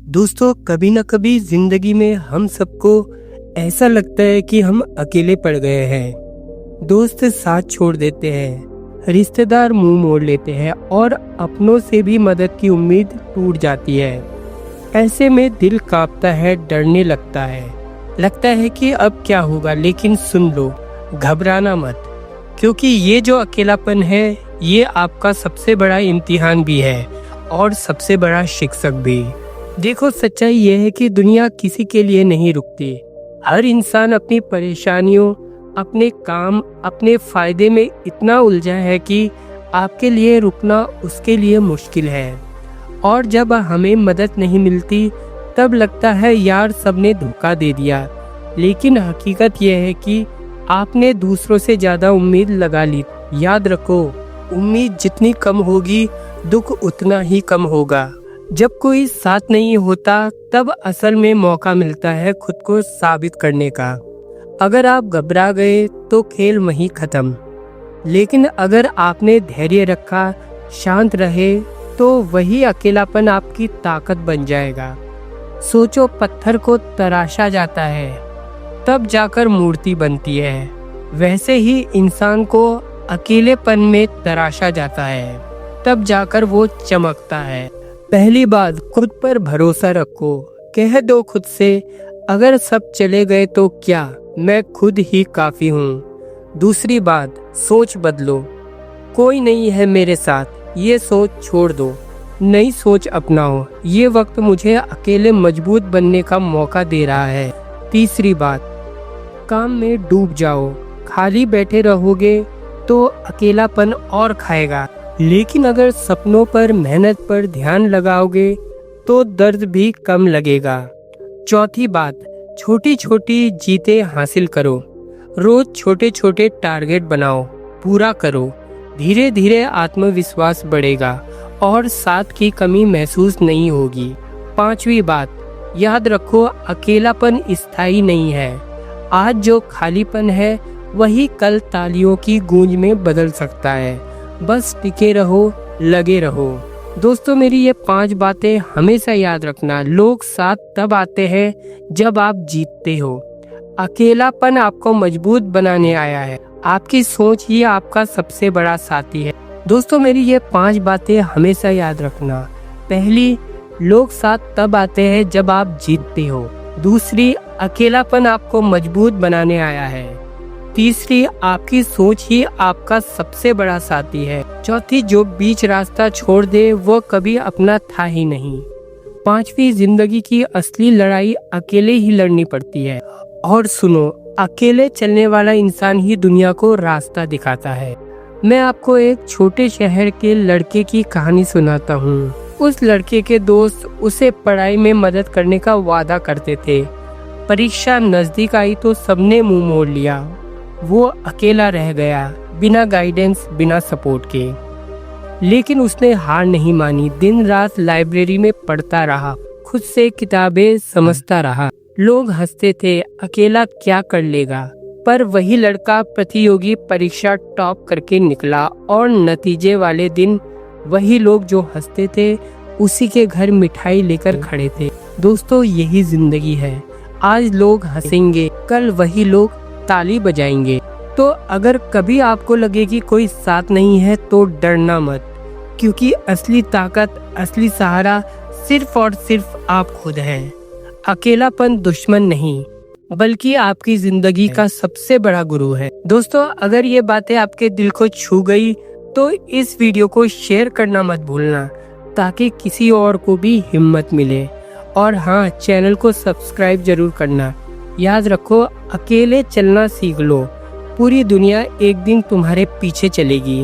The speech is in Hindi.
दोस्तों, कभी न कभी जिंदगी में हम सबको ऐसा लगता है कि हम अकेले पड़ गए हैं। दोस्त साथ छोड़ देते हैं, रिश्तेदार मुंह मोड़ लेते हैं और अपनों से भी मदद की उम्मीद टूट जाती है। ऐसे में दिल कांपता है, डरने लगता है कि अब क्या होगा। लेकिन सुन लो, घबराना मत, क्योंकि ये जो अकेलापन है ये आपका सबसे बड़ा इम्तिहान भी है और सबसे बड़ा शिक्षक भी। देखो, सच्चाई ये है कि दुनिया किसी के लिए नहीं रुकती। हर इंसान अपनी परेशानियों, अपने काम, अपने फायदे में इतना उलझा है कि आपके लिए रुकना उसके लिए मुश्किल है। और जब हमें मदद नहीं मिलती तब लगता है यार सबने धोखा दे दिया। लेकिन हकीकत यह है कि आपने दूसरों से ज़्यादा उम्मीद लगा ली। याद रखो, उम्मीद जितनी कम होगी दुख उतना ही कम होगा। जब कोई साथ नहीं होता तब असल में मौका मिलता है खुद को साबित करने का। अगर आप घबरा गए तो खेल वहीं खत्म, लेकिन अगर आपने धैर्य रखा, शांत रहे, तो वही अकेलापन आपकी ताकत बन जाएगा। सोचो, पत्थर को तराशा जाता है तब जाकर मूर्ति बनती है। वैसे ही इंसान को अकेलेपन में तराशा जाता है तब जाकर वो चमकता है। पहली बात, खुद पर भरोसा रखो। कह दो खुद से, अगर सब चले गए तो क्या, मैं खुद ही काफी हूँ। दूसरी बात, सोच बदलो। कोई नहीं है मेरे साथ, ये सोच छोड़ दो, नई सोच अपनाओ। ये वक्त मुझे अकेले मजबूत बनने का मौका दे रहा है। तीसरी बात, काम में डूब जाओ। खाली बैठे रहोगे तो अकेलापन और खाएगा, लेकिन अगर सपनों पर, मेहनत पर ध्यान लगाओगे तो दर्द भी कम लगेगा। चौथी बात, छोटी छोटी जीतें हासिल करो। रोज छोटे छोटे टारगेट बनाओ, पूरा करो। धीरे धीरे आत्मविश्वास बढ़ेगा और साथ की कमी महसूस नहीं होगी। पांचवी बात, याद रखो, अकेलापन स्थायी नहीं है। आज जो खालीपन है वही कल तालियों की गूंज में बदल सकता है। बस टिके रहो, लगे रहो। दोस्तों, मेरी ये 5 बातें हमेशा याद रखना। लोग साथ तब आते हैं जब आप जीतते हो। अकेलापन आपको मजबूत बनाने आया है। आपकी सोच ही आपका सबसे बड़ा साथी है। दोस्तों, मेरी ये 5 बातें हमेशा याद रखना। पहली, लोग साथ तब आते हैं जब आप जीतते हो। दूसरी, अकेलापन आपको मजबूत बनाने आया है। तीसरी, आपकी सोच ही आपका सबसे बड़ा साथी है। चौथी, जो बीच रास्ता छोड़ दे वो कभी अपना था ही नहीं। पांचवी, जिंदगी की असली लड़ाई अकेले ही लड़नी पड़ती है। और सुनो, अकेले चलने वाला इंसान ही दुनिया को रास्ता दिखाता है। मैं आपको एक छोटे शहर के लड़के की कहानी सुनाता हूँ। उस लड़के के दोस्त उसे पढ़ाई में मदद करने का वादा करते थे। परीक्षा नजदीक आई तो सबने मुंह मोड़ लिया। वो अकेला रह गया, बिना गाइडेंस, बिना सपोर्ट के। लेकिन उसने हार नहीं मानी। दिन रात लाइब्रेरी में पढ़ता रहा, खुद से किताबें समझता रहा। लोग हंसते थे, अकेला क्या कर लेगा। पर वही लड़का प्रतियोगी परीक्षा टॉप करके निकला और नतीजे वाले दिन वही लोग जो हंसते थे उसी के घर मिठाई लेकर खड़े थे। दोस्तों, यही जिंदगी है। आज लोग हंसेंगे, कल वही लोग ताली बजाएंगे। तो अगर कभी आपको लगे कि कोई साथ नहीं है तो डरना मत, क्योंकि असली ताकत, असली सहारा सिर्फ और सिर्फ आप खुद हैं। अकेलापन दुश्मन नहीं, बल्कि आपकी जिंदगी का सबसे बड़ा गुरु है। दोस्तों, अगर ये बातें आपके दिल को छू गई तो इस वीडियो को शेयर करना मत भूलना, ताकि किसी और को भी हिम्मत मिले। और हाँ, चैनल को सब्सक्राइब जरूर करना। याद रखो, अकेले चलना सीख लो, पूरी दुनिया एक दिन तुम्हारे पीछे चलेगी।